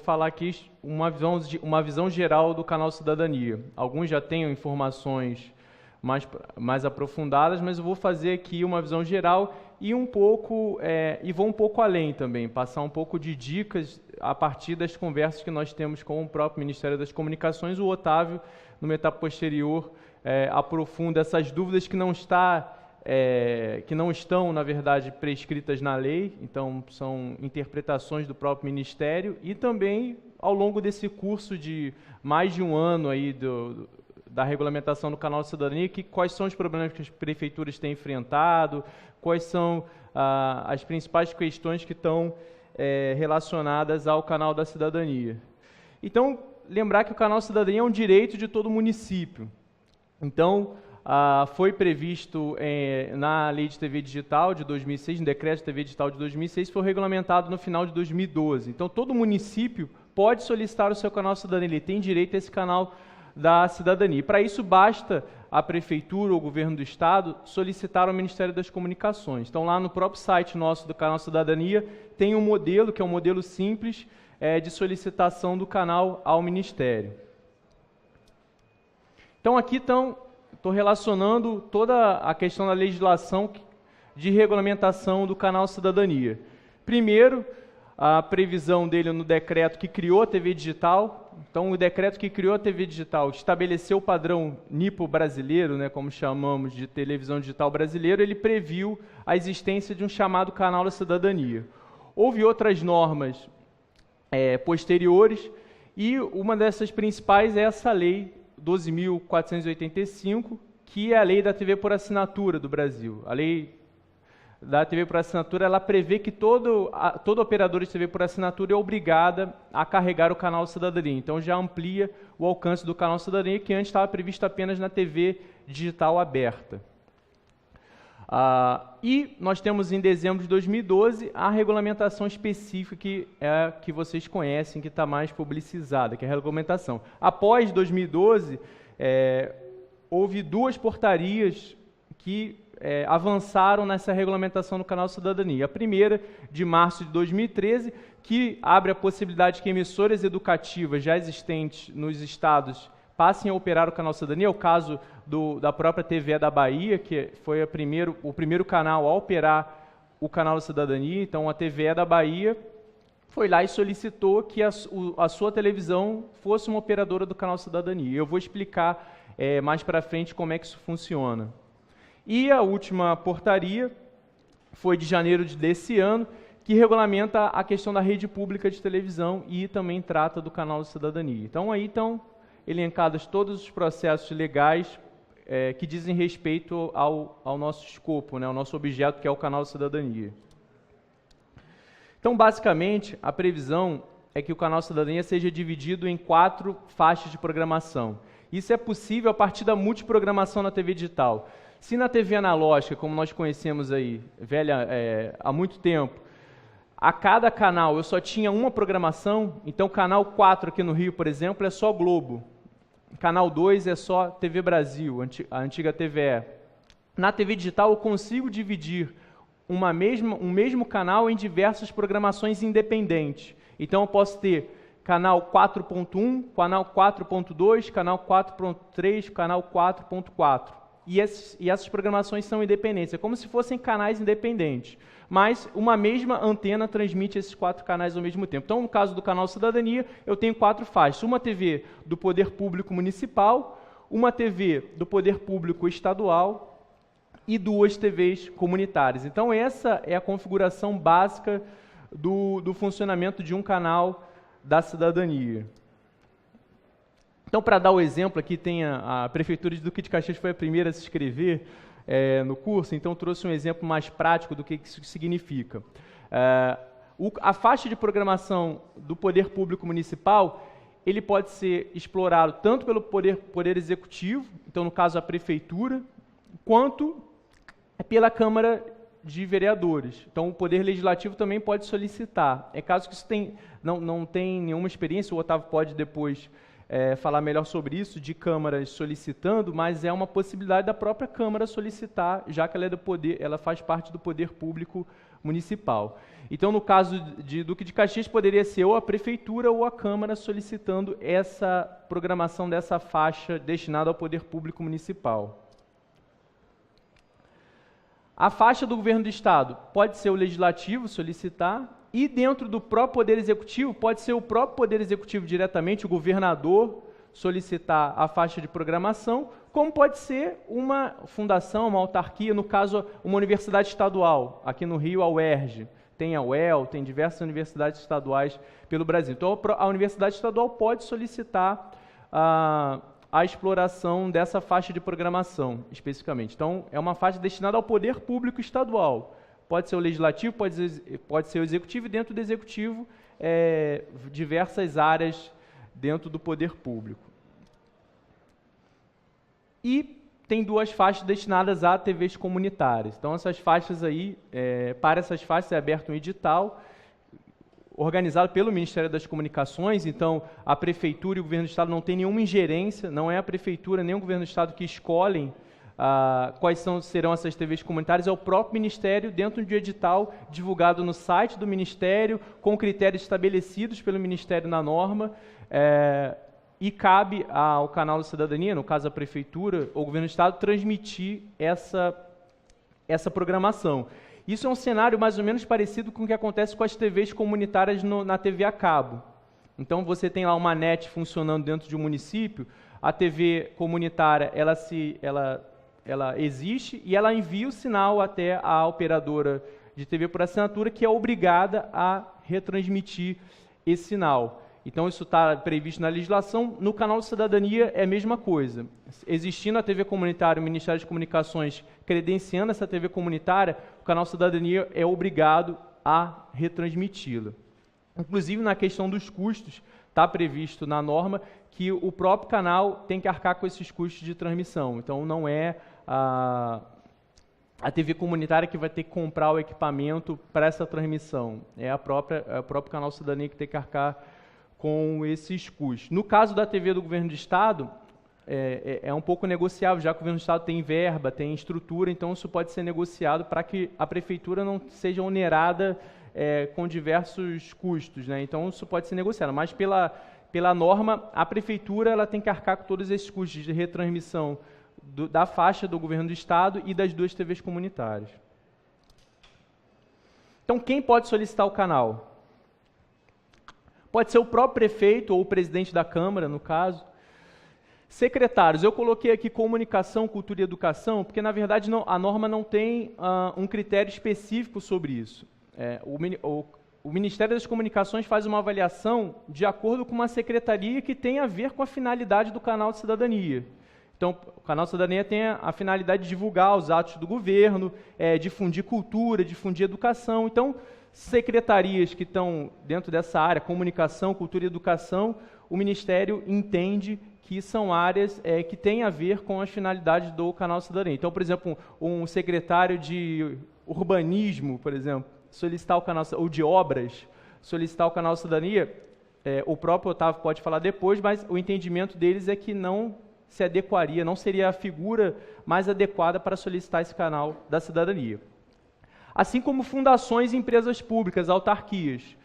falar aqui uma visão geral do canal Cidadania. Alguns já têm informações mais aprofundadas, mas eu vou fazer aqui uma visão geral e vou um pouco além também, passar um pouco de dicas a partir das conversas que nós temos com o próprio Ministério das Comunicações. O Otávio, numa etapa posterior, aprofunda essas dúvidas que não estão, na verdade, prescritas na lei, então são interpretações do próprio Ministério, e também, ao longo desse curso de mais de um ano aí da regulamentação do canal de cidadania, quais são os problemas que as prefeituras têm enfrentado, quais são as principais questões que estão relacionadas ao canal da cidadania. Então, lembrar que o canal Cidadania é um direito de todo município. Então, foi previsto na Lei de TV Digital de 2006, no Decreto de TV Digital de 2006, foi regulamentado no final de 2012. Então, todo município pode solicitar o seu canal Cidadania, ele tem direito a esse canal da cidadania. Para isso, basta a Prefeitura ou o Governo do Estado solicitar ao Ministério das Comunicações. Então, lá no próprio site nosso do canal Cidadania, tem um modelo, que é um modelo simples, de solicitação do canal ao Ministério. Então, aqui estou relacionando toda a questão da legislação de regulamentação do canal Cidadania. Primeiro, a previsão dele no decreto que criou a TV Digital. Então, o decreto que criou a TV Digital estabeleceu o padrão NIPO brasileiro, né, como chamamos de televisão digital brasileiro, ele previu a existência de um chamado canal da cidadania. Houve outras normas posteriores, e uma dessas principais é essa lei 12.485, que é a lei da TV por assinatura do Brasil. A lei da TV por assinatura, ela prevê que todo operador de TV por assinatura é obrigada a carregar o canal Cidadania. Então, já amplia o alcance do canal Cidadania, que antes estava previsto apenas na TV digital aberta. E nós temos, em dezembro de 2012, a regulamentação específica que vocês conhecem, que está mais publicizada, que é a regulamentação. Após 2012, houve duas portarias que avançaram nessa regulamentação do canal Cidadania. A primeira, de março de 2013, que abre a possibilidade que emissoras educativas já existentes nos estados passem a operar o canal Cidadania. É o caso da própria TVE da Bahia, que foi o primeiro canal a operar o canal Cidadania. Então, a TVE da Bahia foi lá e solicitou que a sua televisão fosse uma operadora do canal Cidadania. Eu vou explicar mais para frente como é que isso funciona. E a última portaria foi de janeiro desse ano, que regulamenta a questão da rede pública de televisão e também trata do canal de cidadania. Então, aí estão elencados todos os processos legais que dizem respeito ao nosso escopo, né, ao nosso objeto, que é o canal de cidadania. Então, basicamente, a previsão é que o canal Cidadania seja dividido em 4 faixas de programação. Isso é possível a partir da multiprogramação na TV digital. Se na TV analógica, como nós conhecemos aí, há muito tempo, a cada canal eu só tinha uma programação, então canal 4 aqui no Rio, por exemplo, é só Globo. Canal 2 é só TV Brasil, a antiga TVE. Na TV digital eu consigo dividir um mesmo canal em diversas programações independentes. Então eu posso ter canal 4.1, canal 4.2, canal 4.3, canal 4.4. E essas programações são independentes, é como se fossem canais independentes. Mas uma mesma antena transmite esses 4 canais ao mesmo tempo. Então, no caso do canal Cidadania, eu tenho 4 faixas. Uma TV do Poder Público Municipal, uma TV do Poder Público Estadual e 2 TVs comunitárias. Então, essa é a configuração básica do funcionamento de um canal da cidadania. Então, para dar o exemplo, aqui tem a Prefeitura de Duque de Caxias, foi a primeira a se inscrever no curso, então trouxe um exemplo mais prático do que isso significa. A faixa de programação do Poder Público Municipal, ele pode ser explorado tanto pelo Poder Executivo, então no caso a Prefeitura, quanto pela Câmara de Vereadores. Então o Poder Legislativo também pode solicitar. É caso que isso não tem nenhuma experiência, o Otávio pode depois falar melhor sobre isso, de câmaras solicitando, mas é uma possibilidade da própria Câmara solicitar, já que ela, ela faz parte do poder público municipal. Então, no caso de Duque de Caxias, poderia ser ou a Prefeitura ou a Câmara solicitando essa programação dessa faixa destinada ao poder público municipal. A faixa do governo do Estado pode ser o Legislativo solicitar, e dentro do próprio Poder Executivo, pode ser o próprio Poder Executivo diretamente, o governador, solicitar a faixa de programação, como pode ser uma fundação, uma autarquia, no caso, uma universidade estadual, aqui no Rio, a UERJ, tem a UEL, tem diversas universidades estaduais pelo Brasil. Então, a universidade estadual pode solicitar a exploração dessa faixa de programação, especificamente. Então, é uma faixa destinada ao poder público estadual. Pode ser o legislativo, pode ser o executivo, e dentro do executivo, diversas áreas dentro do poder público. E tem duas faixas destinadas a TVs comunitárias. Então, essas faixas aí, para essas faixas é aberto um edital, organizado pelo Ministério das Comunicações. Então, a Prefeitura e o Governo do Estado não têm nenhuma ingerência, não é a Prefeitura nem o Governo do Estado que escolhem quais serão essas TVs comunitárias, é o próprio Ministério, dentro de um edital divulgado no site do Ministério, com critérios estabelecidos pelo Ministério na norma, e cabe ao canal da cidadania, no caso a Prefeitura ou o Governo do Estado, transmitir essa programação. Isso é um cenário mais ou menos parecido com o que acontece com as TVs comunitárias na TV a cabo. Então, você tem lá uma NET funcionando dentro de um município, a TV comunitária, ela existe e ela envia o sinal até a operadora de TV por assinatura, que é obrigada a retransmitir esse sinal. Então, isso está previsto na legislação. No canal de cidadania é a mesma coisa. Existindo a TV comunitária, o Ministério das Comunicações credenciando essa TV comunitária, o canal de cidadania é obrigado a retransmiti-la. Inclusive, na questão dos custos, está previsto na norma que o próprio canal tem que arcar com esses custos de transmissão. Então, não é a TV comunitária que vai ter que comprar o equipamento para essa transmissão. É o próprio canal Cidadania que tem que arcar com esses custos. No caso da TV do Governo do Estado, é um pouco negociável, já que o Governo do Estado tem verba, tem estrutura, então isso pode ser negociado para que a Prefeitura não seja onerada com diversos custos, né? Então isso pode ser negociado, mas pela norma, a Prefeitura ela tem que arcar com todos esses custos de retransmissão da faixa do Governo do Estado e das duas TVs comunitárias. Então, quem pode solicitar o canal? Pode ser o próprio prefeito ou o presidente da Câmara, no caso. Secretários, eu coloquei aqui comunicação, cultura e educação, porque, na verdade, a norma não tem um critério específico sobre isso. O Ministério das Comunicações faz uma avaliação de acordo com uma secretaria que tem a ver com a finalidade do canal de cidadania. Então, o canal de cidadania tem a finalidade de divulgar os atos do governo, difundir cultura, difundir educação. Então, secretarias que estão dentro dessa área, comunicação, cultura e educação, o Ministério entende que são áreas que têm a ver com as finalidades do canal de cidadania. Então, por exemplo, um secretário de urbanismo, por exemplo, solicitar o canal, ou de obras, solicitar o canal de cidadania, o próprio Otávio pode falar depois, mas o entendimento deles é que não se adequaria, não seria a figura mais adequada para solicitar esse canal da cidadania. Assim como fundações e empresas públicas, autarquias.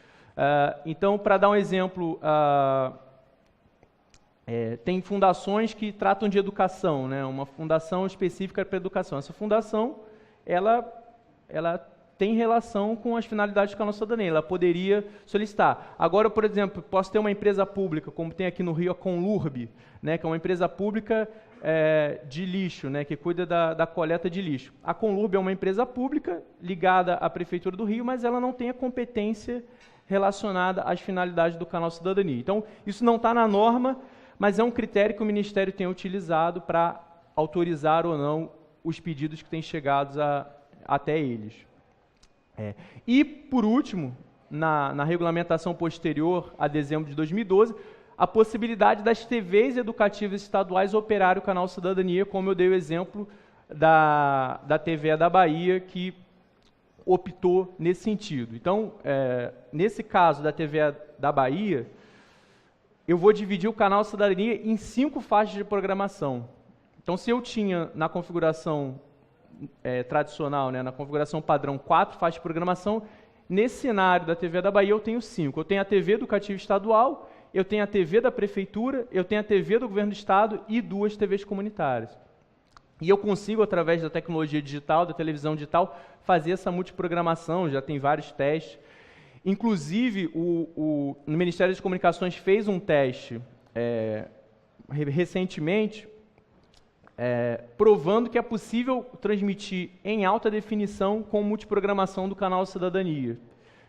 Então, para dar um exemplo, tem fundações que tratam de educação, né? Uma fundação específica para educação. Essa fundação, ela tem relação com as finalidades do canal cidadania, ela poderia solicitar. Agora, por exemplo, posso ter uma empresa pública, como tem aqui no Rio a Conlurb, né, que é uma empresa pública de lixo, né, que cuida da coleta de lixo. A Conlurb é uma empresa pública ligada à Prefeitura do Rio, mas ela não tem a competência relacionada às finalidades do canal Cidadania. Então, isso não está na norma, mas é um critério que o Ministério tem utilizado para autorizar ou não os pedidos que têm chegado até eles. E, por último, na regulamentação posterior a dezembro de 2012, a possibilidade das TVs educativas estaduais operarem o canal Cidadania, como eu dei o exemplo da TV da Bahia, que optou nesse sentido. Então, nesse caso da TV da Bahia, eu vou dividir o canal Cidadania em 5 faixas de programação. Então, se eu tinha na configuração tradicional, né, na configuração padrão, 4 faixas de programação, nesse cenário da TV da Bahia eu tenho 5. Eu tenho a TV educativa estadual, eu tenho a TV da prefeitura, eu tenho a TV do governo do estado e 2 TVs comunitárias. E eu consigo, através da tecnologia digital, da televisão digital, fazer essa multiprogramação, já tem vários testes. Inclusive, o Ministério das Comunicações fez um teste recentemente, provando que é possível transmitir em alta definição com multiprogramação do canal Cidadania.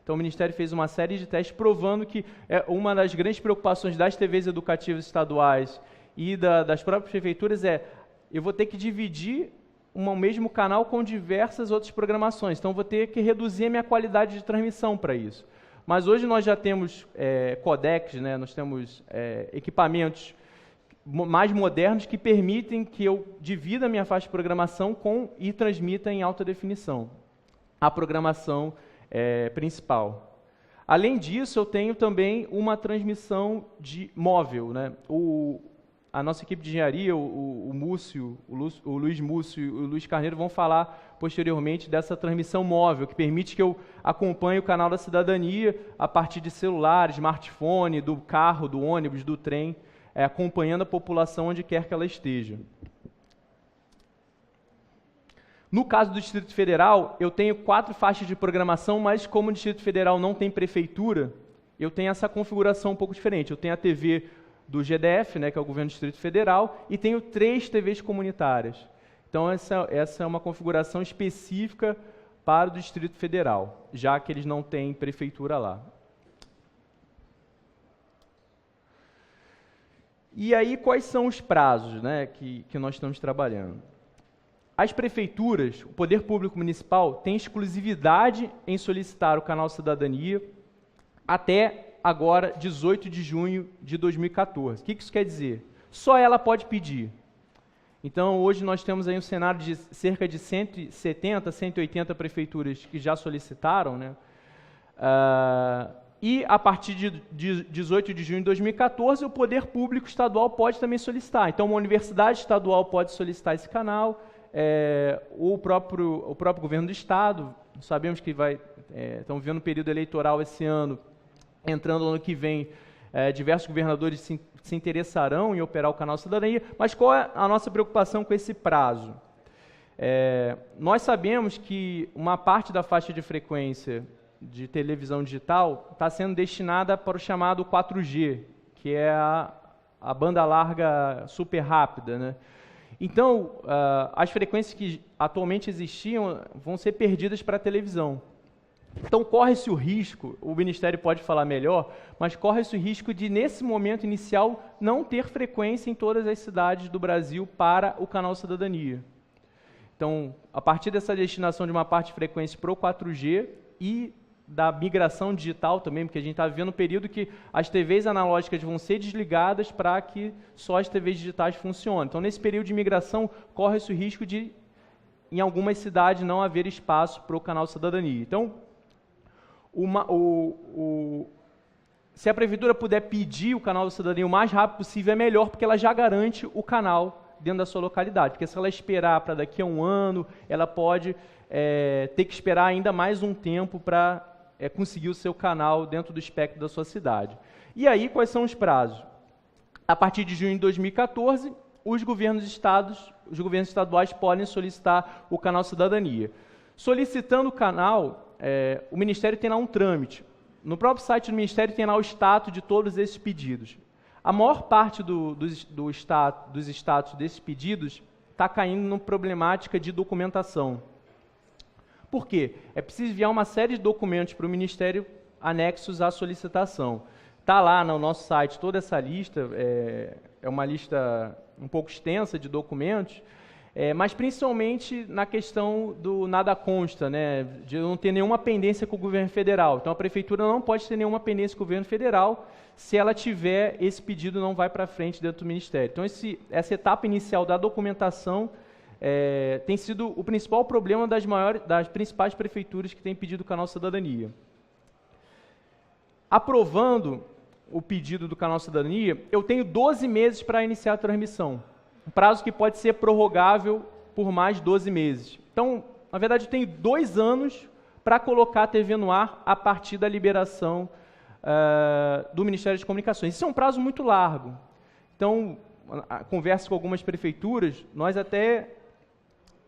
Então, o Ministério fez uma série de testes provando que uma das grandes preocupações das TVs educativas estaduais e das próprias prefeituras eu vou ter que dividir um mesmo canal com diversas outras programações. Então, vou ter que reduzir a minha qualidade de transmissão para isso. Mas hoje nós já temos codecs, né? Nós temos equipamentos mais modernos que permitem que eu divida a minha faixa de programação e transmita em alta definição a programação principal. Além disso, eu tenho também uma transmissão móvel, né? A nossa equipe de engenharia, o Luiz Múcio e o Luiz Carneiro vão falar posteriormente dessa transmissão móvel, que permite que eu acompanhe o canal da Cidadania a partir de celular, smartphone, do carro, do ônibus, do trem, acompanhando a população onde quer que ela esteja. No caso do Distrito Federal, eu tenho 4 faixas de programação, mas como o Distrito Federal não tem prefeitura, eu tenho essa configuração um pouco diferente. Eu tenho a TV do GDF, né, que é o Governo do Distrito Federal, e tenho 3 TVs comunitárias. Então, essa é uma configuração específica para o Distrito Federal, já que eles não têm prefeitura lá. E aí, quais são os prazos, né, que nós estamos trabalhando? As prefeituras, o Poder Público Municipal, tem exclusividade em solicitar o canal Cidadania até agora, 18 de junho de 2014. O que isso quer dizer? Só ela pode pedir. Então, hoje nós temos aí um cenário de cerca de 170, 180 prefeituras que já solicitaram, né? E a partir de 18 de junho de 2014, o Poder Público Estadual pode também solicitar. Então, uma universidade estadual pode solicitar esse canal, o próprio governo do estado, sabemos que estamos vivendo um período eleitoral esse ano, entrando no ano que vem, diversos governadores se interessarão em operar o canal Cidadania, mas qual é a nossa preocupação com esse prazo? Nós sabemos que uma parte da faixa de frequência de televisão digital está sendo destinada para o chamado 4G, que é a banda larga super rápida, né? Então, as frequências que atualmente existiam vão ser perdidas para a televisão. Então, corre-se o risco, o Ministério pode falar melhor, mas corre-se o risco de, nesse momento inicial, não ter frequência em todas as cidades do Brasil para o canal Cidadania. Então, a partir dessa destinação de uma parte de frequência para o 4G e da migração digital também, porque a gente está vivendo um período que as TVs analógicas vão ser desligadas para que só as TVs digitais funcionem. Então, nesse período de migração, corre-se o risco de, em algumas cidades, não haver espaço para o canal Cidadania. Então, se a prefeitura puder pedir o canal da Cidadania o mais rápido possível, é melhor, porque ela já garante o canal dentro da sua localidade. Porque se ela esperar para daqui a um ano, ela pode ter que esperar ainda mais um tempo para conseguir o seu canal dentro do espectro da sua cidade. E aí, quais são os prazos? A partir de junho de 2014, os governos estaduais podem solicitar o canal Cidadania. Solicitando o canal, o Ministério tem lá um trâmite. No próprio site do Ministério tem lá o status de todos esses pedidos. A maior parte dos status desses pedidos está caindo numa problemática de documentação. Por quê? É preciso enviar uma série de documentos para o Ministério anexos à solicitação. Está lá no nosso site toda essa lista, é uma lista um pouco extensa de documentos, mas principalmente na questão do nada consta, né, de não ter nenhuma pendência com o governo federal. Então, a prefeitura não pode ter nenhuma pendência com o governo federal. Se ela tiver, esse pedido não vai para frente dentro do Ministério. Então, essa etapa inicial da documentação tem sido o principal problema das principais prefeituras que têm pedido o canal Cidadania. Aprovando, o pedido do Canal Cidadania, eu tenho 12 meses para iniciar a transmissão. Um prazo que pode ser prorrogável por mais 12 meses. Então, na verdade, eu tenho 2 anos para colocar a TV no ar a partir da liberação do Ministério das Comunicações. Isso é um prazo muito largo. Então, a conversa com algumas prefeituras, nós até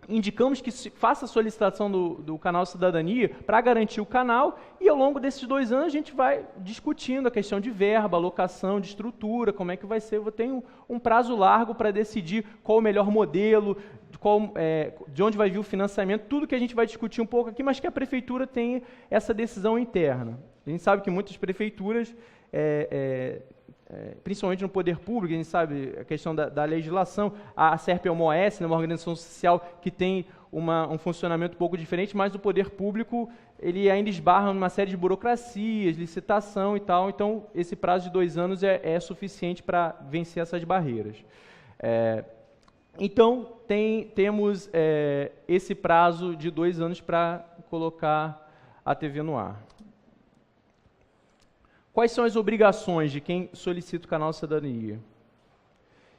indicamos que se faça a solicitação do Canal Cidadania para garantir o canal, e ao longo desses 2 anos a gente vai discutindo a questão de verba, alocação, de estrutura, como é que vai ser. Eu tenho um prazo largo para decidir qual o melhor modelo, de onde vai vir o financiamento, tudo que a gente vai discutir um pouco aqui, mas que a prefeitura tenha essa decisão interna. A gente sabe que muitas prefeituras, principalmente no poder público, a gente sabe a questão da legislação, a SERP-MOS, né, uma organização social que tem um funcionamento um pouco diferente, mas o poder público ele ainda esbarra numa série de burocracias, licitação e tal, então esse prazo de 2 anos é suficiente para vencer essas barreiras. Então, temos esse prazo de 2 anos para colocar a TV no ar. Quais são as obrigações de quem solicita o Canal Cidadania?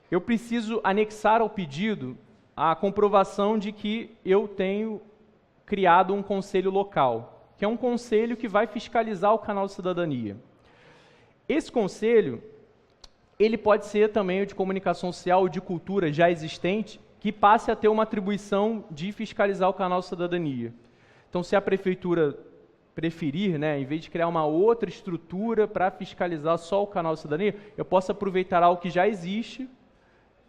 Eu preciso anexar ao pedido a comprovação de que eu tenho criado um conselho local, que é um conselho que vai fiscalizar o Canal Cidadania. Esse conselho, ele pode ser também o de comunicação social ou de cultura já existente, que passe a ter uma atribuição de fiscalizar o Canal Cidadania. Então, se a prefeitura preferir, né, em vez de criar uma outra estrutura para fiscalizar só o Canal Cidadania, eu posso aproveitar algo que já existe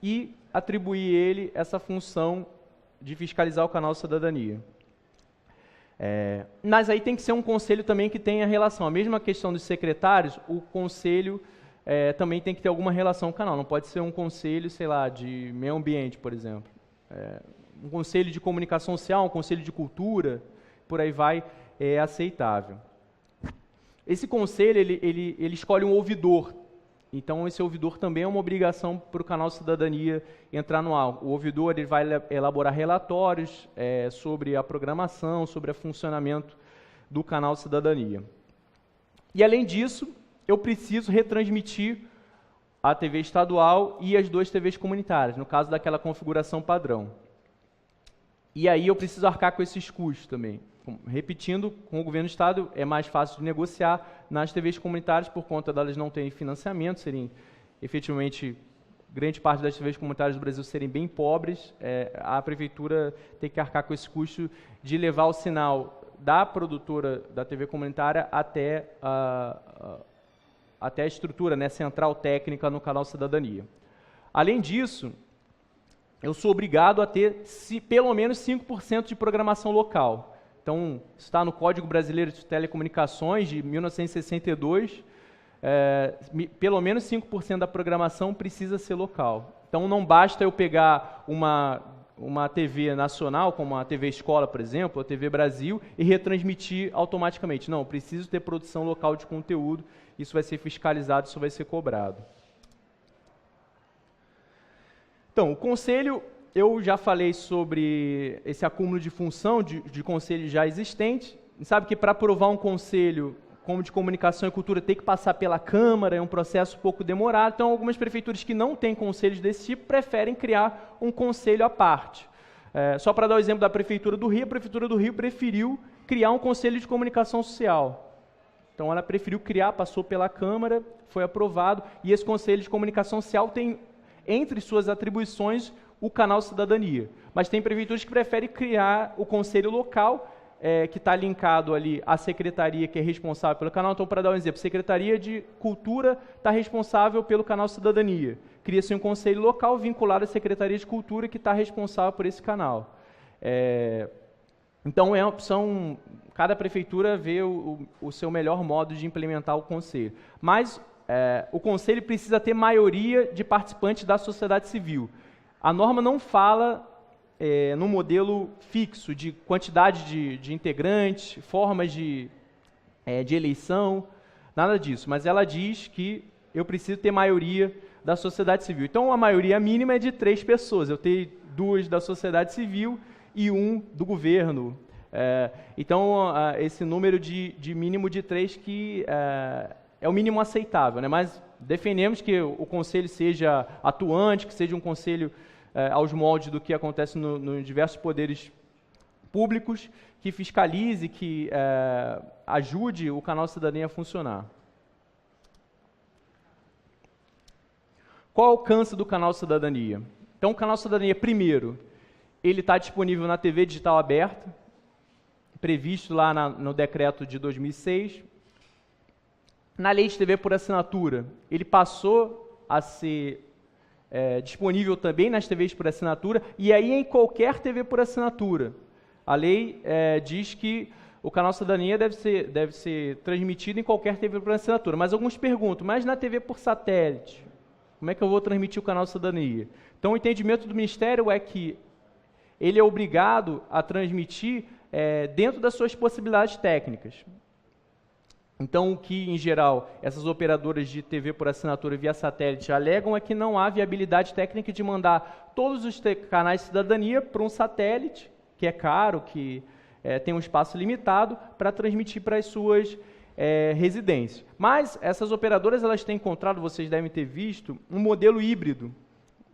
e atribuir ele essa função de fiscalizar o Canal Cidadania. Mas aí tem que ser um conselho também que tenha relação. A mesma questão dos secretários, o conselho também tem que ter alguma relação com o canal. Não pode ser um conselho, sei lá, de meio ambiente, por exemplo. Um conselho de comunicação social, um conselho de cultura, por aí vai, é aceitável. Esse conselho, ele escolhe um ouvidor. Então, esse ouvidor também é uma obrigação para o Canal Cidadania entrar no ar. O ouvidor ele vai elaborar relatórios sobre a programação, sobre o funcionamento do Canal Cidadania. E, além disso, eu preciso retransmitir a TV estadual e as 2 TVs comunitárias, no caso daquela configuração padrão. E aí eu preciso arcar com esses custos também. Repetindo, com o governo do Estado é mais fácil de negociar nas TVs comunitárias por conta delas não terem financiamento, serem efetivamente, grande parte das TVs comunitárias do Brasil serem bem pobres, a prefeitura tem que arcar com esse custo de levar o sinal da produtora da TV comunitária até a estrutura, né, central técnica no Canal Cidadania. Além disso, eu sou obrigado a ter pelo menos 5% de programação local. Então, está no Código Brasileiro de Telecomunicações, de 1962, pelo menos 5% da programação precisa ser local. Então, não basta eu pegar uma TV nacional, como a TV Escola, por exemplo, a TV Brasil, e retransmitir automaticamente. Não, eu preciso ter produção local de conteúdo, isso vai ser fiscalizado, isso vai ser cobrado. Então, o Conselho... Eu já falei sobre esse acúmulo de função de conselho já existente. Sabe que para aprovar um conselho como de comunicação e cultura tem que passar pela Câmara, é um processo um pouco demorado. Então, algumas prefeituras que não têm conselhos desse tipo preferem criar um conselho à parte. Só para dar o exemplo da Prefeitura do Rio, a Prefeitura do Rio preferiu criar um conselho de comunicação social. Então, ela preferiu criar, passou pela Câmara, foi aprovado, e esse conselho de comunicação social tem, entre suas atribuições, o Canal Cidadania. Mas tem prefeituras que preferem criar o conselho local, que está linkado ali à secretaria que é responsável pelo canal. Então, para dar um exemplo, a Secretaria de Cultura está responsável pelo Canal Cidadania. Cria-se um conselho local vinculado à Secretaria de Cultura que está responsável por esse canal. Então, cada prefeitura vê o seu melhor modo de implementar o conselho. Mas o conselho precisa ter maioria de participantes da sociedade civil. A norma não fala no modelo fixo de quantidade de integrantes, formas de eleição, nada disso, mas ela diz que eu preciso ter maioria da sociedade civil. Então, a maioria mínima é de 3 pessoas. Eu tenho 2 da sociedade civil e 1 do governo. Então, esse número de mínimo de 3 que é o mínimo aceitável, né? Mas defendemos que o conselho seja atuante, que seja um conselho aos moldes do que acontece nos diversos poderes públicos, que fiscalize, que ajude o canal Cidadania a funcionar. Qual é o alcance do canal Cidadania? Então, o canal Cidadania, primeiro, ele está disponível na TV digital aberta, previsto lá no decreto de 2006. Na lei de TV por assinatura, ele passou a ser disponível também nas TVs por assinatura, e aí em qualquer TV por assinatura. A lei diz que o canal Cidadania deve ser transmitido em qualquer TV por assinatura. Mas alguns perguntam, mas na TV por satélite, como é que eu vou transmitir o canal Cidadania? Então o entendimento do Ministério é que ele é obrigado a transmitir dentro das suas possibilidades técnicas. Então, o que, em geral, essas operadoras de TV por assinatura via satélite alegam é que não há viabilidade técnica de mandar todos os canais de cidadania para um satélite, que é caro, que tem um espaço limitado, para transmitir para as suas residências. Mas essas operadoras elas têm encontrado, vocês devem ter visto, um modelo híbrido,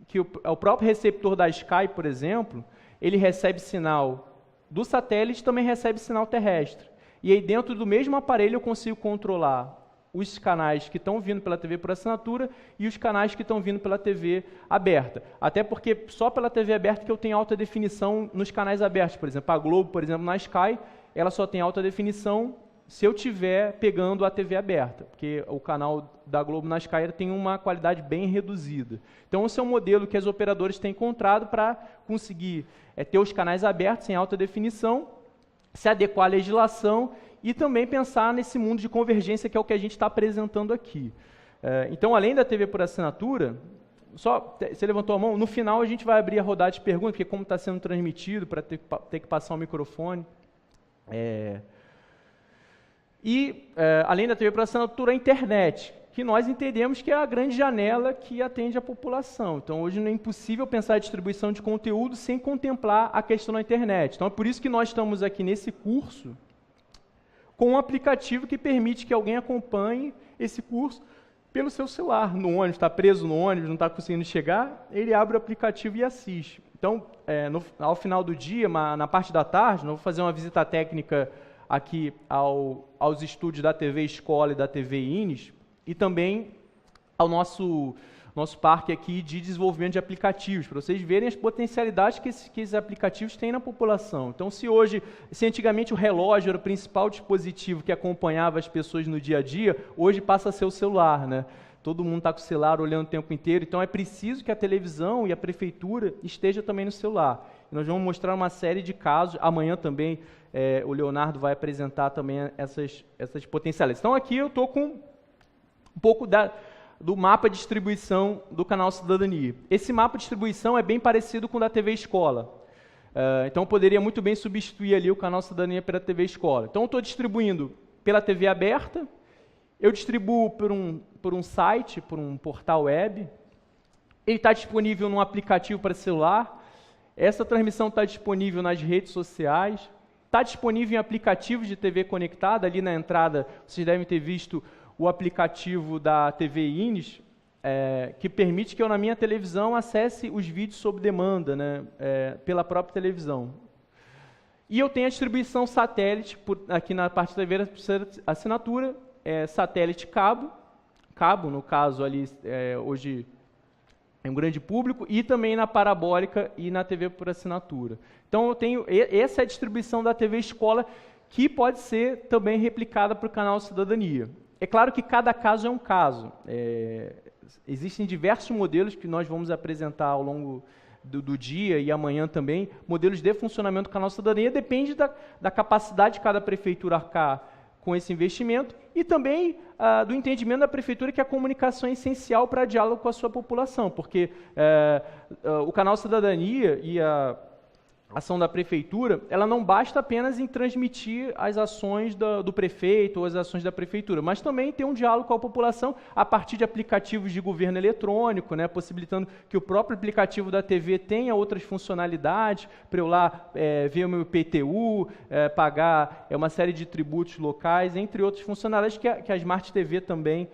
que o próprio receptor da Sky, por exemplo, ele recebe sinal do satélite e também recebe sinal terrestre. E aí dentro do mesmo aparelho eu consigo controlar os canais que estão vindo pela TV por assinatura e os canais que estão vindo pela TV aberta. Até porque só pela TV aberta que eu tenho alta definição nos canais abertos. Por exemplo, a Globo, por exemplo, na Sky, ela só tem alta definição se eu estiver pegando a TV aberta, porque o canal da Globo na Sky tem uma qualidade bem reduzida. Então esse é um modelo que as operadoras têm encontrado para conseguir ter os canais abertos em alta definição, se adequar à legislação e também pensar nesse mundo de convergência que é o que a gente está apresentando aqui. Então, além da TV por assinatura, você levantou a mão, no final a gente vai abrir a rodada de perguntas, porque como está sendo transmitido, para ter que passar o microfone. Além da TV por assinatura, a internet, que nós entendemos que é a grande janela que atende a população. Então, hoje não é impossível pensar a distribuição de conteúdo sem contemplar a questão da internet. Então, é por isso que nós estamos aqui nesse curso com um aplicativo que permite que alguém acompanhe esse curso pelo seu celular, no ônibus, está preso no ônibus, não está conseguindo chegar, ele abre o aplicativo e assiste. Então, ao final do dia, na parte da tarde, nós vamos fazer uma visita técnica aqui aos estúdios da TV Escola e da TV Ines, e também ao nosso parque aqui de desenvolvimento de aplicativos, para vocês verem as potencialidades que esses aplicativos têm na população. Então, se antigamente o relógio era o principal dispositivo que acompanhava as pessoas no dia a dia, hoje passa a ser o celular, né? Todo mundo está com o celular olhando o tempo inteiro, então é preciso que a televisão e a prefeitura esteja também no celular. E nós vamos mostrar uma série de casos, amanhã também o Leonardo vai apresentar também essas potencialidades. Então, aqui eu estou com um pouco do mapa de distribuição do canal Cidadania. Esse mapa de distribuição é bem parecido com o da TV Escola. Então, eu poderia muito bem substituir ali o canal Cidadania pela TV Escola. Então, eu estou distribuindo pela TV aberta, eu distribuo por um site, por um portal web, ele está disponível num aplicativo para celular, essa transmissão está disponível nas redes sociais, está disponível em aplicativos de TV conectada, ali na entrada vocês devem ter visto o aplicativo da TV Ines, que permite que eu, na minha televisão, acesse os vídeos sob demanda, né, pela própria televisão. E eu tenho a distribuição satélite, aqui na parte da TV assinatura, satélite cabo, no caso ali, hoje é um grande público, e também na parabólica e na TV por assinatura. Então, essa é a distribuição da TV Escola, que pode ser também replicada para o canal Cidadania. É claro que cada caso é um caso. Existem diversos modelos que nós vamos apresentar ao longo do dia e amanhã também, modelos de funcionamento do canal Cidadania, depende da capacidade de cada prefeitura arcar com esse investimento e também do entendimento da prefeitura que a comunicação é essencial para diálogo com a sua população, porque o canal Cidadania e ação da prefeitura, ela não basta apenas em transmitir as ações do prefeito ou as ações da prefeitura, mas também ter um diálogo com a população a partir de aplicativos de governo eletrônico, né, possibilitando que o próprio aplicativo da TV tenha outras funcionalidades, para eu lá ver o meu IPTU, pagar uma série de tributos locais, entre outras funcionalidades que a Smart TV também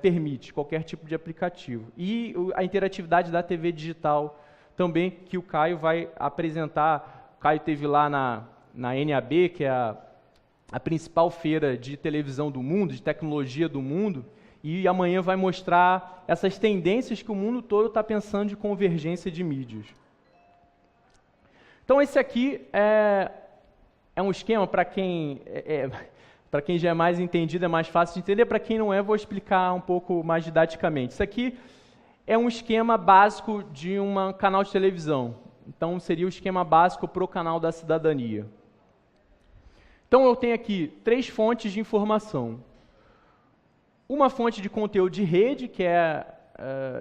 permite, qualquer tipo de aplicativo. E a interatividade da TV digital também, que o Caio vai apresentar. O Caio esteve lá na NAB, que é a principal feira de televisão do mundo, de tecnologia do mundo, e amanhã vai mostrar essas tendências que o mundo todo está pensando de convergência de mídias. Então esse aqui é um esquema, para quem para quem já é mais entendido, é mais fácil de entender. Para quem não é, vou explicar um pouco mais didaticamente. Isso aqui é um esquema básico de um canal de televisão. Então, seria o esquema básico para o canal da cidadania. Então, eu tenho aqui 3 fontes de informação. Uma fonte de conteúdo de rede, que é,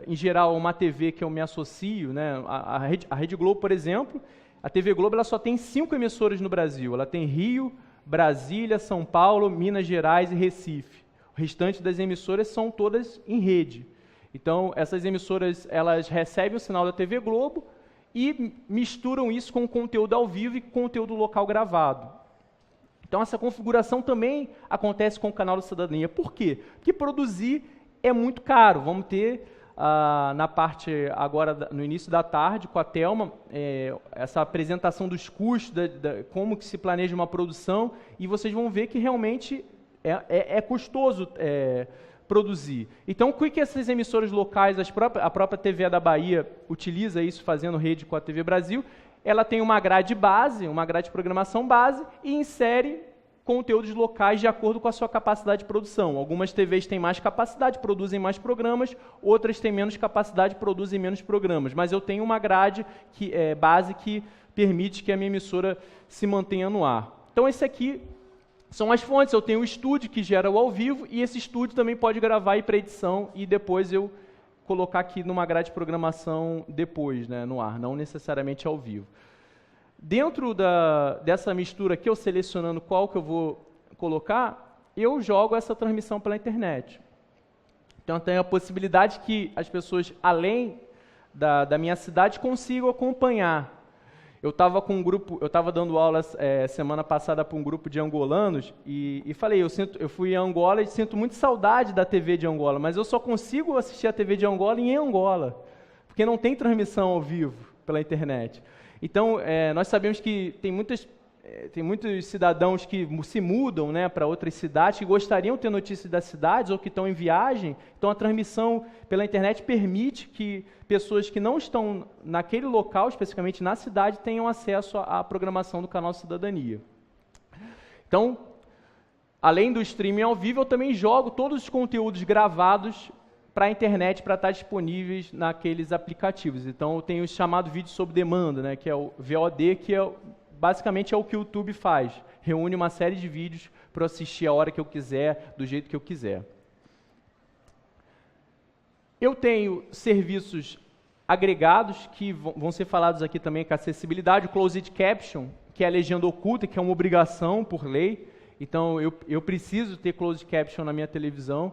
em geral, uma TV que eu me associo, né? A Rede Globo, por exemplo, a TV Globo ela só tem 5 emissoras no Brasil. Ela tem Rio, Brasília, São Paulo, Minas Gerais e Recife. O restante das emissoras são todas em rede. Então, essas emissoras, elas recebem o sinal da TV Globo e misturam isso com conteúdo ao vivo e conteúdo local gravado. Então, essa configuração também acontece com o canal da cidadania. Por quê? Porque produzir é muito caro. Vamos ter, na parte agora, no início da tarde, com a Thelma, essa apresentação dos custos, como que se planeja uma produção, e vocês vão ver que realmente é custoso produzir. Então, o que essas emissoras locais, a própria TV da Bahia utiliza isso, fazendo rede com a TV Brasil, ela tem uma grade base, uma grade de programação base, e insere conteúdos locais de acordo com a sua capacidade de produção. Algumas TVs têm mais capacidade, produzem mais programas, outras têm menos capacidade, produzem menos programas. Mas eu tenho uma grade base que permite que a minha emissora se mantenha no ar. Então, esse aqui são as fontes. Eu tenho o estúdio que gera o ao vivo, e esse estúdio também pode gravar para edição e depois eu colocar aqui numa grade de programação depois, né, no ar, não necessariamente ao vivo. Dentro dessa mistura aqui, eu selecionando qual que eu vou colocar, eu jogo essa transmissão pela internet. Então, eu tenho a possibilidade que as pessoas, além da minha cidade, consigam acompanhar. Eu estava dando aula semana passada para um grupo de angolanos e falei, eu fui a Angola e sinto muito saudade da TV de Angola, mas eu só consigo assistir a TV de Angola em Angola, porque não tem transmissão ao vivo pela internet. Então, nós sabemos que tem muitos cidadãos que se mudam, né, para outras cidades, que gostariam de ter notícias das cidades ou que estão em viagem. Então, a transmissão pela internet permite que pessoas que não estão naquele local, especificamente na cidade, tenham acesso à programação do canal Cidadania. Então, além do streaming ao vivo, eu também jogo todos os conteúdos gravados para a internet, para estar disponíveis naqueles aplicativos. Então, eu tenho o chamado vídeo sob demanda, né, que é o VOD, que basicamente é o que o YouTube faz. Reúne uma série de vídeos para eu assistir a hora que eu quiser, do jeito que eu quiser. Eu tenho serviços agregados, que vão ser falados aqui também, com acessibilidade, o Closed Caption, que é a legenda oculta, que é uma obrigação por lei. Então, eu preciso ter Closed Caption na minha televisão.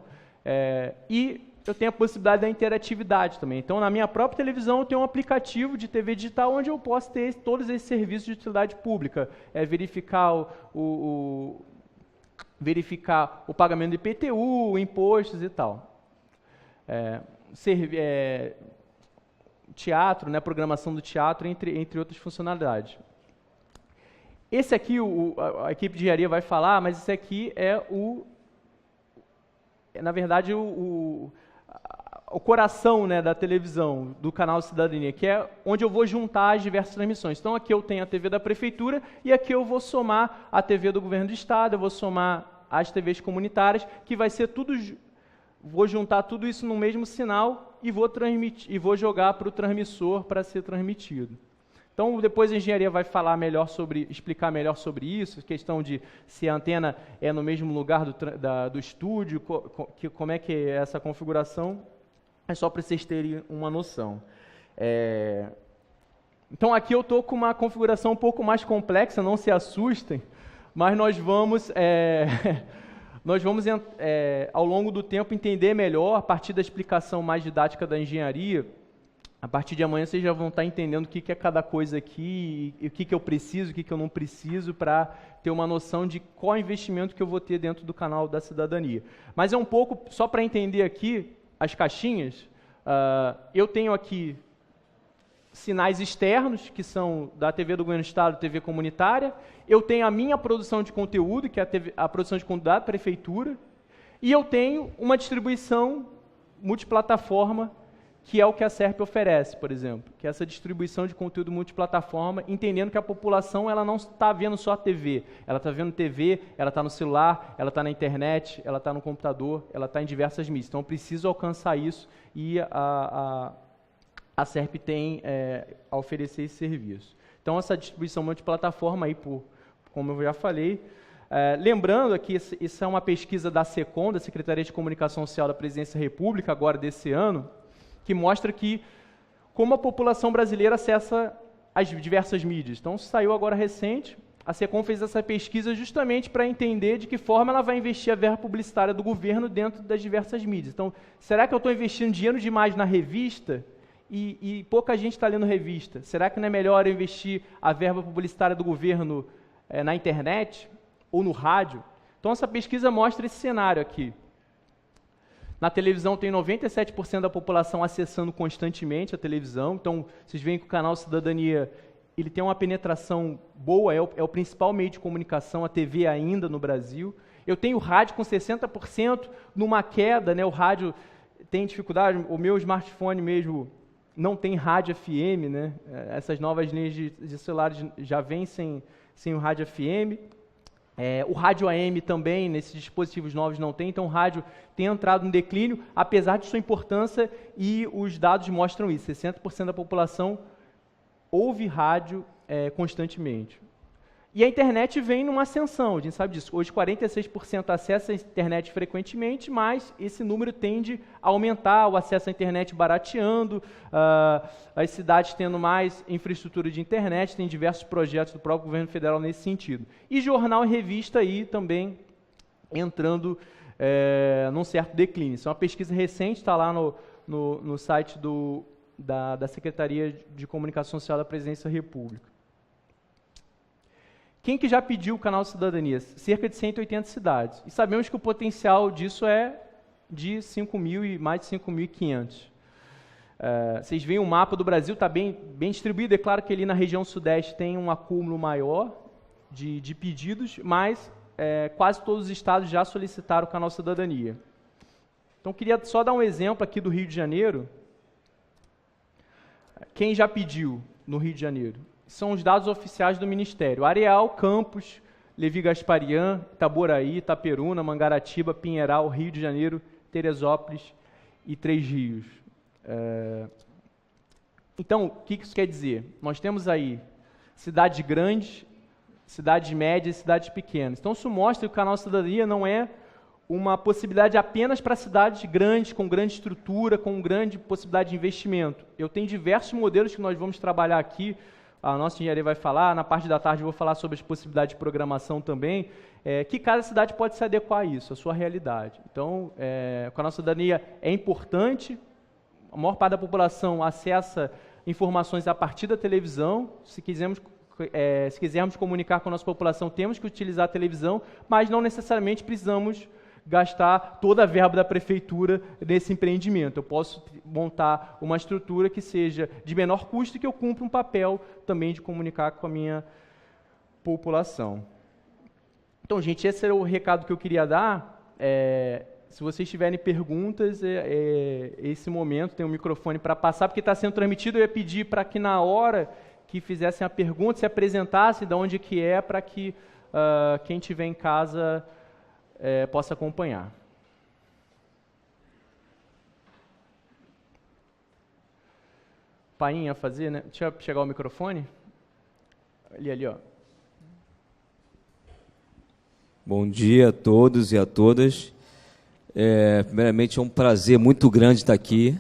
E eu tenho a possibilidade da interatividade também. Então, na minha própria televisão, eu tenho um aplicativo de TV digital onde eu posso ter todos esses serviços de utilidade pública. Verificar verificar o pagamento do IPTU, impostos e tal. Teatro, né, programação do teatro, entre outras funcionalidades. Esse aqui, a equipe de engenharia vai falar, mas esse aqui na verdade, o coração, né, da televisão, do canal Cidadania, que é onde eu vou juntar as diversas transmissões. Então, aqui eu tenho a TV da Prefeitura e aqui eu vou somar a TV do Governo do Estado, eu vou somar as TVs comunitárias, que vai ser tudo... Vou juntar tudo isso no mesmo sinal e vou jogar para o transmissor para ser transmitido. Então, depois a engenharia vai falar explicar melhor sobre isso, questão de se a antena é no mesmo lugar do estúdio, como é que é essa configuração, é só para vocês terem uma noção. Então aqui eu estou com uma configuração um pouco mais complexa, não se assustem, mas nós vamos, ao longo do tempo, entender melhor, a partir da explicação mais didática da engenharia. A partir de amanhã vocês já vão estar entendendo o que é cada coisa aqui, e o que eu preciso, o que eu não preciso, para ter uma noção de qual investimento que eu vou ter dentro do canal da cidadania. Mas é um pouco, só para entender aqui, as caixinhas, eu tenho aqui sinais externos, que são da TV do Governo do Estado, TV comunitária. Eu tenho a minha produção de conteúdo, que é a produção de conteúdo da prefeitura. E eu tenho uma distribuição multiplataforma, que é o que a SERP oferece, por exemplo. Que é essa distribuição de conteúdo multiplataforma, entendendo que a população ela não está vendo só a TV. Ela está vendo TV, ela está no celular, ela está na internet, ela está no computador, ela está em diversas mídias. Então, eu preciso alcançar isso e a SERP tem a oferecer esse serviço. Então, essa distribuição multiplataforma, aí, como eu já falei, lembrando aqui, isso é uma pesquisa da SECOM, da Secretaria de Comunicação Social da Presidência da República, agora desse ano, que mostra como a população brasileira acessa as diversas mídias. Então, saiu agora recente, a SECOM fez essa pesquisa justamente para entender de que forma ela vai investir a verba publicitária do governo dentro das diversas mídias. Então, será que eu estou investindo dinheiro demais na revista e pouca gente está lendo revista? Será que não é melhor eu investir a verba publicitária do governo na internet ou no rádio? Então, essa pesquisa mostra esse cenário aqui. Na televisão tem 97% da população acessando constantemente a televisão. Então, vocês veem que o canal Cidadania ele tem uma penetração boa, é o principal meio de comunicação, a TV ainda no Brasil. Eu tenho o rádio com 60% numa queda, né? O rádio tem dificuldade, o meu smartphone mesmo não tem rádio FM, né? Essas novas linhas de celulares já vêm sem o rádio FM. O rádio AM também, nesses dispositivos novos, não tem, então o rádio tem entrado no declínio, apesar de sua importância, e os dados mostram isso, 60% da população ouve rádio constantemente. E a internet vem numa ascensão, a gente sabe disso. Hoje 46% acessa a internet frequentemente, mas esse número tende a aumentar, o acesso à internet barateando, as cidades tendo mais infraestrutura de internet, tem diversos projetos do próprio governo federal nesse sentido. E jornal e revista aí também entrando num certo declínio. Isso é uma pesquisa recente, está lá no site da Secretaria de Comunicação Social da Presidência da República. Quem que já pediu o canal Cidadania? Cerca de 180 cidades. E sabemos que o potencial disso é de 5.000 e mais de 5.500. Vocês veem o mapa do Brasil, está bem distribuído. É claro que ali na região sudeste tem um acúmulo maior de pedidos, mas quase todos os estados já solicitaram o canal Cidadania. Então, queria só dar um exemplo aqui do Rio de Janeiro. Quem já pediu no Rio de Janeiro? São os dados oficiais do Ministério. Areal, Campos, Levi Gasparian, Itaboraí, Itaperuna, Mangaratiba, Pinheiral, Rio de Janeiro, Teresópolis e Três Rios. Então, o que isso quer dizer? Nós temos aí cidades grandes, cidades médias e cidades pequenas. Então, isso mostra que o canal Cidadania não é uma possibilidade apenas para cidades grandes, com grande estrutura, com grande possibilidade de investimento. Eu tenho diversos modelos que nós vamos trabalhar aqui. A nossa engenharia vai falar, na parte da tarde eu vou falar sobre as possibilidades de programação também, que cada cidade pode se adequar a isso, a sua realidade. Então, com a nossa cidadania é importante, a maior parte da população acessa informações a partir da televisão. Se quisermos comunicar com a nossa população, temos que utilizar a televisão, mas não necessariamente precisamos gastar toda a verba da prefeitura nesse empreendimento. Eu posso montar uma estrutura que seja de menor custo e que eu cumpra um papel também de comunicar com a minha população. Então, gente, esse era o recado que eu queria dar. Se vocês tiverem perguntas, esse momento, tem um microfone para passar, porque está sendo transmitido. Eu ia pedir para que na hora que fizessem a pergunta, se apresentasse de onde que é, para que quem estiver em casa possa acompanhar. Painha a fazer, né? Deixa eu chegar o microfone. Ali, ó. Bom dia a todos e a todas. Primeiramente, é um prazer muito grande estar aqui.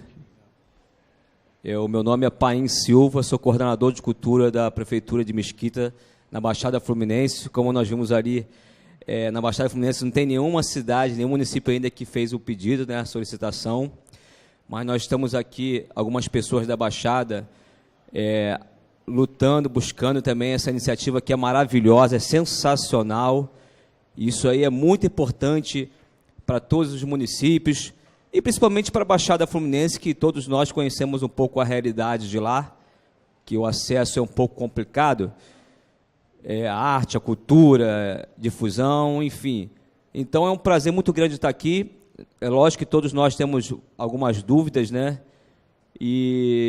O meu nome é Paim Silva, sou coordenador de cultura da Prefeitura de Mesquita, na Baixada Fluminense. Como nós vimos ali, na Baixada Fluminense não tem nenhuma cidade, nenhum município ainda que fez o pedido, né, a solicitação, mas nós estamos aqui, algumas pessoas da Baixada, lutando, buscando também essa iniciativa que é maravilhosa, é sensacional. Isso aí é muito importante para todos os municípios, e principalmente para a Baixada Fluminense, que todos nós conhecemos um pouco a realidade de lá, que o acesso é um pouco complicado, a arte, a cultura, difusão, enfim. Então é um prazer muito grande estar aqui. É lógico que todos nós temos algumas dúvidas, né?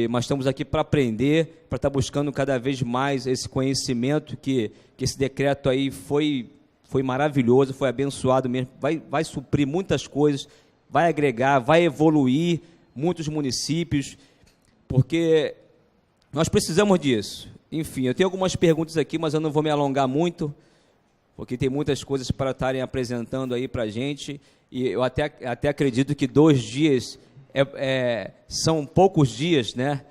Mas estamos aqui para aprender, para estar buscando cada vez mais esse conhecimento, que esse decreto aí foi maravilhoso, foi abençoado mesmo, vai suprir muitas coisas, vai agregar, vai evoluir muitos municípios, porque nós precisamos disso. Enfim, eu tenho algumas perguntas aqui, mas eu não vou me alongar muito, porque tem muitas coisas para estarem apresentando aí para a gente, e eu até acredito que 2 dias são poucos dias, né,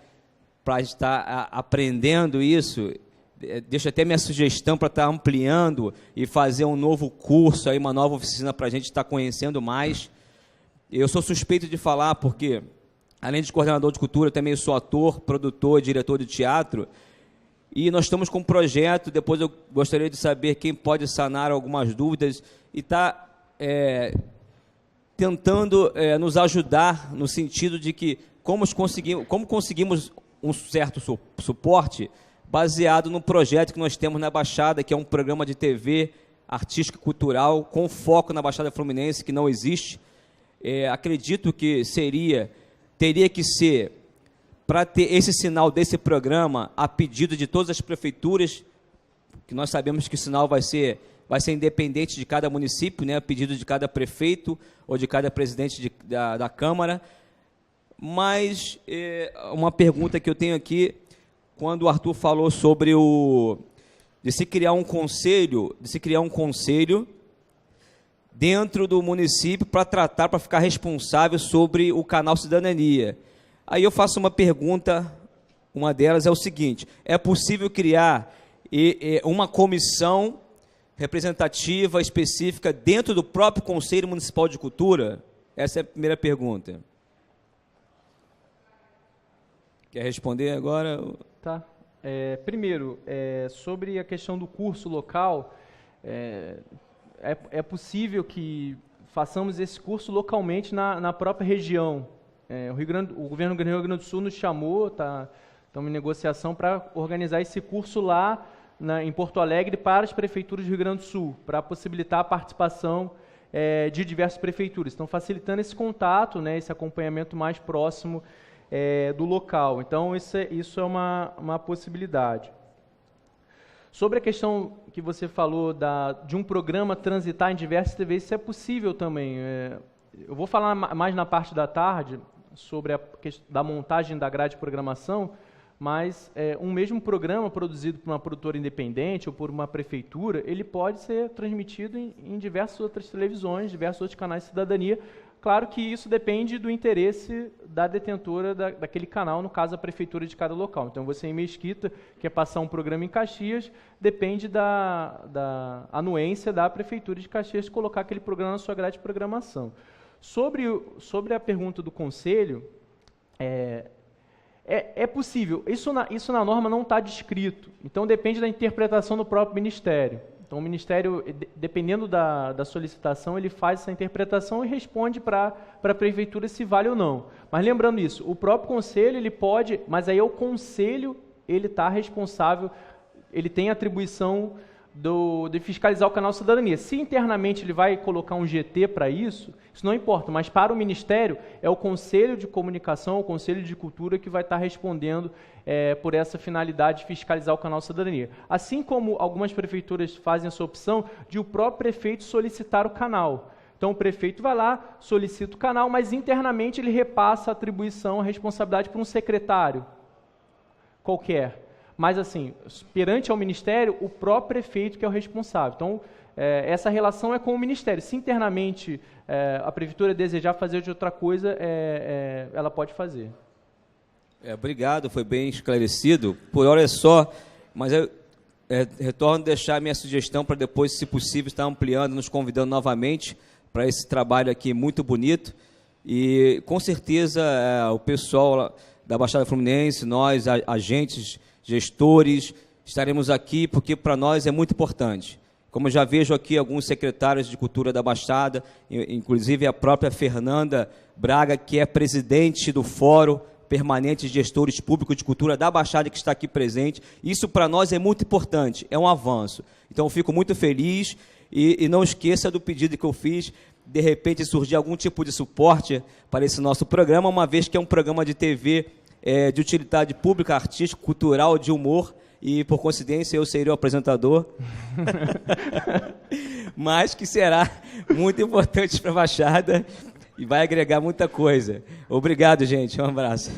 para estar aprendendo isso. Deixo até minha sugestão para estar ampliando e fazer um novo curso, aí, uma nova oficina para a gente estar conhecendo mais. Eu sou suspeito de falar porque, além de coordenador de cultura, eu também sou ator, produtor e diretor de teatro, e nós estamos com um projeto. Depois eu gostaria de saber quem pode sanar algumas dúvidas e está tentando nos ajudar no sentido de que como conseguimos um certo suporte baseado no projeto que nós temos na Baixada, que é um programa de TV artística e cultural com foco na Baixada Fluminense, que não existe. Acredito que teria que ser, para ter esse sinal desse programa, a pedido de todas as prefeituras, que nós sabemos que o sinal vai ser independente de cada município, né, a pedido de cada prefeito ou de cada presidente da Câmara. Mas uma pergunta que eu tenho aqui, quando o Arthur falou sobre de se criar um conselho dentro do município para ficar responsável sobre o canal Cidadania. Aí eu faço uma pergunta, uma delas é o seguinte: é possível criar uma comissão representativa específica dentro do próprio Conselho Municipal de Cultura? Essa é a primeira pergunta. Quer responder agora? Tá. Primeiro, sobre a questão do curso local, é possível que façamos esse curso localmente na própria região. O governo do Rio Grande do Sul nos chamou, estamos em negociação para organizar esse curso lá em Porto Alegre para as prefeituras do Rio Grande do Sul, para possibilitar a participação de diversas prefeituras. Estão facilitando esse contato, né, esse acompanhamento mais próximo do local. Então, isso é uma possibilidade. Sobre a questão que você falou de um programa transitar em diversas TVs, isso é possível também. Eu vou falar mais na parte da tarde sobre a questão da montagem da grade de programação, mas um mesmo programa produzido por uma produtora independente ou por uma prefeitura, ele pode ser transmitido em diversas outras televisões, diversos outros canais de cidadania. Claro que isso depende do interesse da detentora daquele canal, no caso a prefeitura de cada local. Então você em Mesquita quer passar um programa em Caxias, depende da anuência da prefeitura de Caxias colocar aquele programa na sua grade de programação. Sobre a pergunta do conselho, é possível. Isso na norma não está descrito, então depende da interpretação do próprio Ministério. Então, o Ministério, dependendo da solicitação, ele faz essa interpretação e responde para a Prefeitura se vale ou não. Mas lembrando isso, o próprio Conselho, ele pode, mas aí é o Conselho, ele está responsável, ele tem atribuição de fiscalizar o canal Cidadania. Se internamente ele vai colocar um GT para isso não importa, mas para o Ministério é o Conselho de Comunicação, o Conselho de Cultura que vai estar respondendo por essa finalidade de fiscalizar o canal Cidadania. Assim como algumas prefeituras fazem essa opção de o próprio prefeito solicitar o canal. Então o prefeito vai lá, solicita o canal, mas internamente ele repassa a atribuição, a responsabilidade para um secretário qualquer. Mas, assim, perante ao Ministério, o próprio prefeito que é o responsável. Então, essa relação é com o Ministério. Se internamente a Prefeitura desejar fazer de outra coisa, ela pode fazer. Obrigado, foi bem esclarecido. Por hora é só, mas eu retorno a deixar a minha sugestão para depois, se possível, estar ampliando, nos convidando novamente para esse trabalho aqui muito bonito. E, com certeza, o pessoal da Baixada Fluminense, nós, agentes, gestores, estaremos aqui porque para nós é muito importante. Como eu já vejo aqui alguns secretários de Cultura da Baixada, inclusive a própria Fernanda Braga, que é presidente do Fórum Permanente de Gestores Públicos de Cultura da Baixada, que está aqui presente. Isso para nós é muito importante, é um avanço. Então eu fico muito feliz e não esqueça do pedido que eu fiz, de repente surgir algum tipo de suporte para esse nosso programa, uma vez que é um programa de TV de utilidade pública, artística, cultural, de humor, e, por coincidência, eu serei o apresentador, mas que será muito importante para a Baixada e vai agregar muita coisa. Obrigado, gente. Um abraço.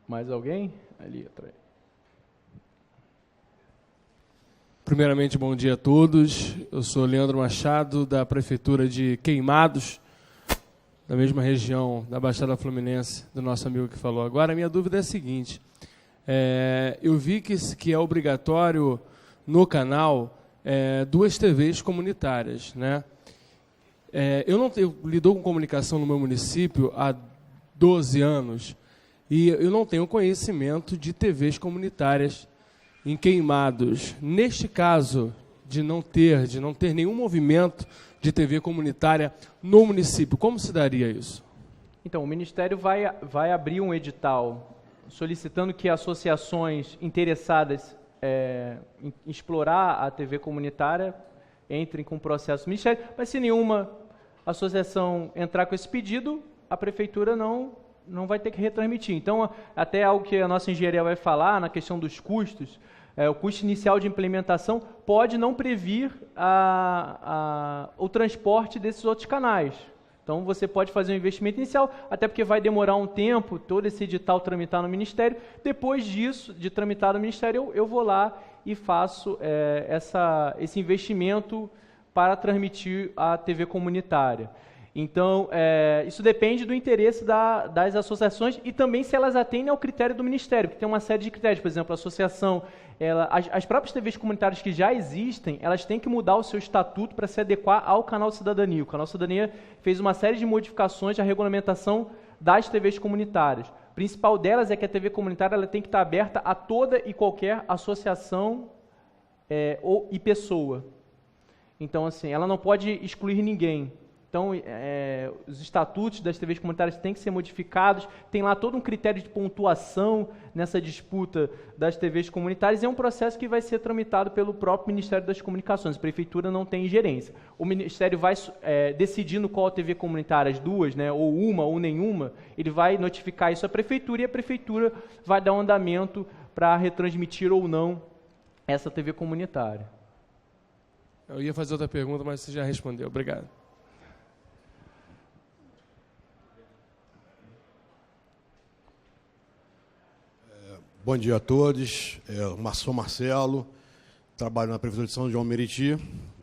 Mais alguém? Ali atrás. Primeiramente, bom dia a todos. Eu sou Leandro Machado, da Prefeitura de Queimados, da mesma região da Baixada Fluminense, do nosso amigo que falou. Agora, a minha dúvida é a seguinte. Eu vi que é obrigatório no canal 2 TVs comunitárias, né? Eu lido com comunicação no meu município há 12 anos e eu não tenho conhecimento de TVs comunitárias em Queimados. Neste caso, de não ter nenhum movimento de TV comunitária no município, como se daria isso? Então, o Ministério vai abrir um edital solicitando que associações interessadas em explorar a TV comunitária entrem com o processo do Ministério, mas se nenhuma associação entrar com esse pedido, a Prefeitura não vai ter que retransmitir. Então, até algo que a nossa engenharia vai falar, na questão dos custos, o custo inicial de implementação pode não previr o transporte desses outros canais. Então, você pode fazer um investimento inicial, até porque vai demorar um tempo, todo esse edital tramitar no Ministério. Depois disso, de tramitar no Ministério, eu vou lá e faço esse investimento para transmitir a TV comunitária. Então, isso depende do interesse das associações e também se elas atendem ao critério do Ministério, que tem uma série de critérios. Por exemplo, a associação, as próprias TVs comunitárias que já existem, elas têm que mudar o seu estatuto para se adequar ao Canal Cidadania. O Canal Cidadania fez uma série de modificações à regulamentação das TVs comunitárias. A principal delas é que a TV comunitária ela tem que estar aberta a toda e qualquer associação e pessoa. Então, assim, ela não pode excluir ninguém. Então, os estatutos das TVs comunitárias têm que ser modificados, tem lá todo um critério de pontuação nessa disputa das TVs comunitárias, e é um processo que vai ser tramitado pelo próprio Ministério das Comunicações. A Prefeitura não tem ingerência. O Ministério vai decidindo qual TV comunitária, as duas, né, ou uma ou nenhuma, ele vai notificar isso à Prefeitura, e a Prefeitura vai dar um andamento para retransmitir ou não essa TV comunitária. Eu ia fazer outra pergunta, mas você já respondeu. Obrigado. Bom dia a todos, sou Marcelo, trabalho na Prefeitura de São João Meriti,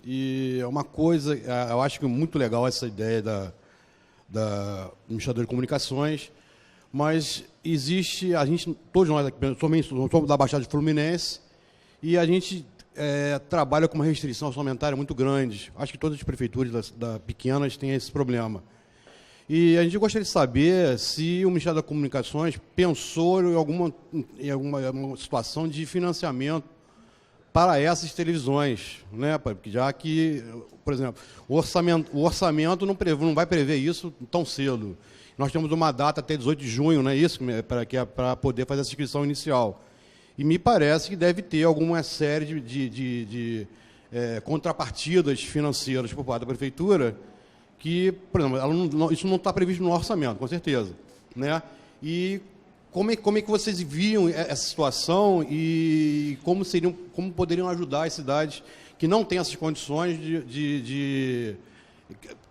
e é uma coisa, eu acho que é muito legal essa ideia da Administradora de Comunicações, mas existe, todos nós aqui, somos da Baixada Fluminense, e a gente trabalha com uma restrição orçamentária muito grande. Acho que todas as prefeituras pequenas têm esse problema. E a gente gostaria de saber se o Ministério das Comunicações pensou em alguma situação de financiamento para essas televisões, né? Já que, por exemplo, o orçamento não vai prever isso tão cedo. Nós temos uma data até 18 de junho, não é isso? Para poder fazer essa inscrição inicial. E me parece que deve ter alguma série de contrapartidas financeiras por parte da Prefeitura, que, por exemplo, isso não está previsto no orçamento, com certeza, né? E como é que vocês viam essa situação e como poderiam ajudar as cidades que não têm essas condições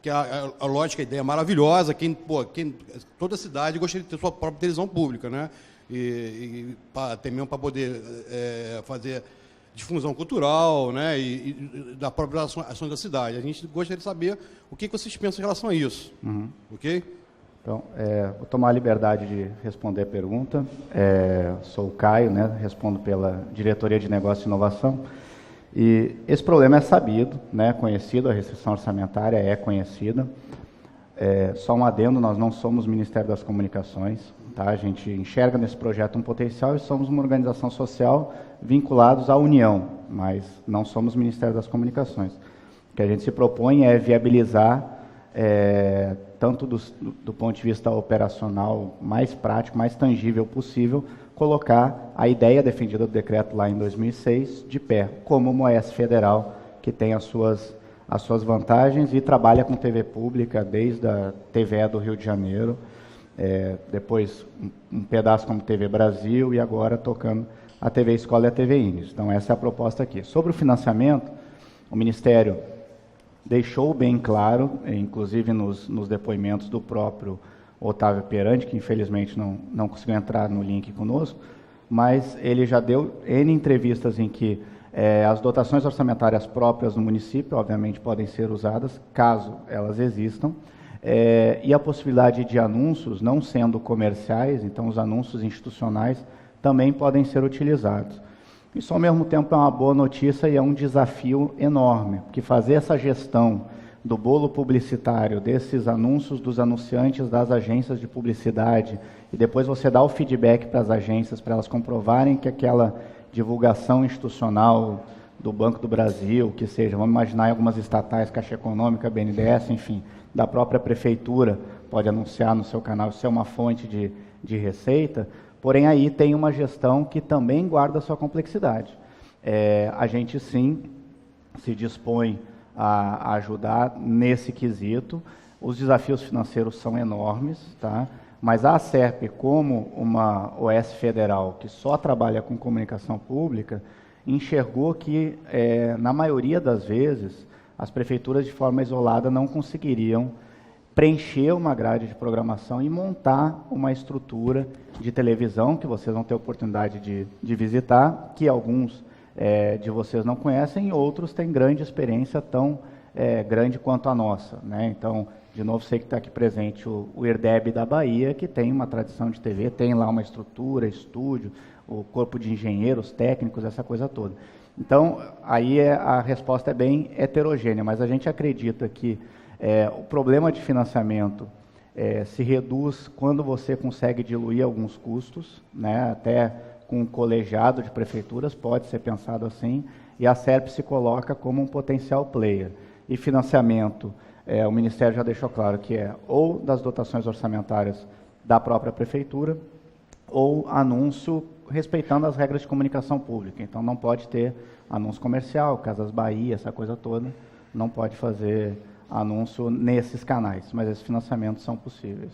que a lógica, a ideia é maravilhosa, toda cidade gostaria de ter sua própria televisão pública, né? Até mesmo para poder fazer difusão cultural, né, e da própria ação da cidade. A gente gostaria de saber o que vocês pensam em relação a isso. Ok? Então, vou tomar a liberdade de responder a pergunta. Sou o Caio, né, respondo pela Diretoria de Negócio e Inovação. E esse problema é sabido, né, conhecido, a restrição orçamentária é conhecida. Só um adendo, nós não somos Ministério das Comunicações, tá? A gente enxerga nesse projeto um potencial e somos uma organização social vinculados à União, mas não somos Ministério das Comunicações. O que a gente se propõe é viabilizar, tanto do ponto de vista operacional mais prático, mais tangível possível, colocar a ideia defendida do decreto lá em 2006 de pé, como uma OS federal que tem as suas vantagens e trabalha com TV pública desde a TVE do Rio de Janeiro, depois um pedaço como TV Brasil e agora tocando a TV Escola e a TV Ines. Então essa é a proposta aqui. Sobre o financiamento, o Ministério deixou bem claro, inclusive nos depoimentos do próprio Otávio Perante, que infelizmente não conseguiu entrar no link conosco, mas ele já deu N entrevistas em que as dotações orçamentárias próprias do município, obviamente, podem ser usadas, caso elas existam, e a possibilidade de anúncios, não sendo comerciais, então os anúncios institucionais também podem ser utilizados. Isso, ao mesmo tempo, é uma boa notícia e é um desafio enorme, porque fazer essa gestão do bolo publicitário, desses anúncios dos anunciantes das agências de publicidade, e depois você dá o feedback para as agências, para elas comprovarem que aquela divulgação institucional do Banco do Brasil, que seja, vamos imaginar em algumas estatais, Caixa Econômica, BNDES, enfim, da própria prefeitura, pode anunciar no seu canal, isso é uma fonte de receita, porém aí tem uma gestão que também guarda a sua complexidade. A gente sim se dispõe a ajudar nesse quesito, os desafios financeiros são enormes, tá? Mas a ACERP, como uma OS federal que só trabalha com comunicação pública, enxergou que, na maioria das vezes, as prefeituras de forma isolada não conseguiriam preencher uma grade de programação e montar uma estrutura de televisão, que vocês vão ter oportunidade de visitar, que alguns de vocês não conhecem, e outros têm grande experiência, tão grande quanto a nossa, né? Então, de novo, sei que está aqui presente o IRDEB da Bahia, que tem uma tradição de TV, tem lá uma estrutura, estúdio, o corpo de engenheiros, técnicos, essa coisa toda. Então, aí a resposta é bem heterogênea, mas a gente acredita que o problema de financiamento se reduz quando você consegue diluir alguns custos, né? Até com um colegiado de prefeituras, pode ser pensado assim, e a SERP se coloca como um potencial player. E financiamento, o Ministério já deixou claro que ou das dotações orçamentárias da própria prefeitura, ou anúncio respeitando as regras de comunicação pública. Então não pode ter anúncio comercial, Casas Bahia, essa coisa toda, não pode fazer anúncio nesses canais, mas esses financiamentos são possíveis.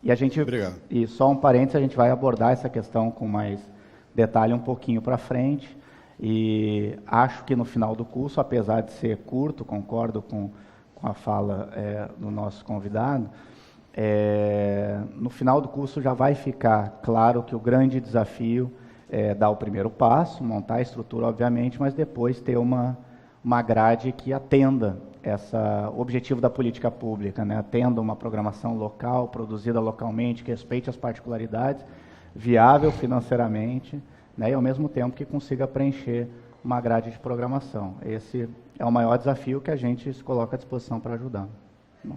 E a gente, Obrigado. E só um parênteses, a gente vai abordar essa questão com mais detalhe um pouquinho para frente, e acho que no final do curso, apesar de ser curto, concordo com a fala do nosso convidado, no final do curso já vai ficar claro que o grande desafio é dar o primeiro passo, montar a estrutura, obviamente, mas depois ter uma grade que atenda o objetivo da política pública, né? Atenda uma programação local, produzida localmente, que respeite as particularidades, viável financeiramente, né? E ao mesmo tempo que consiga preencher uma grade de programação. Esse é o maior desafio que a gente se coloca à disposição para ajudar. Bom.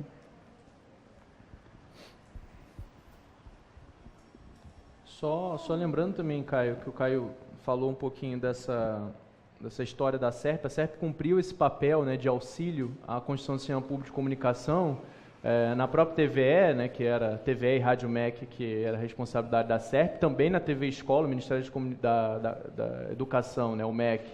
Só lembrando também, Caio, que o Caio falou um pouquinho dessa história da SERP. A SERP cumpriu esse papel, né, de auxílio à Constituição do Sistema Público de Comunicação na própria TVE, né, que era TVE e Rádio MEC, que era a responsabilidade da SERP, também na TV Escola, o Ministério da Educação, né, o MEC,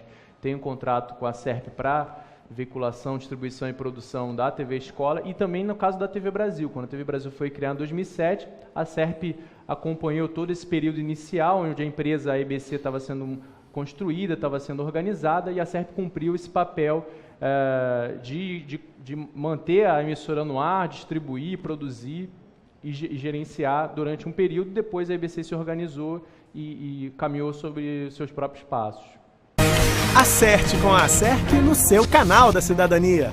tem um contrato com a SERP para veiculação, distribuição e produção da TV Escola, e também no caso da TV Brasil. Quando a TV Brasil foi criada em 2007, a SERP acompanhou todo esse período inicial, onde a empresa, a EBC, estava sendo construída, estava sendo organizada, e a SERP cumpriu esse papel de manter a emissora no ar, distribuir, produzir e gerenciar durante um período. Depois a EBC se organizou e caminhou sobre seus próprios passos. Acerte com a Acerc no seu canal da cidadania.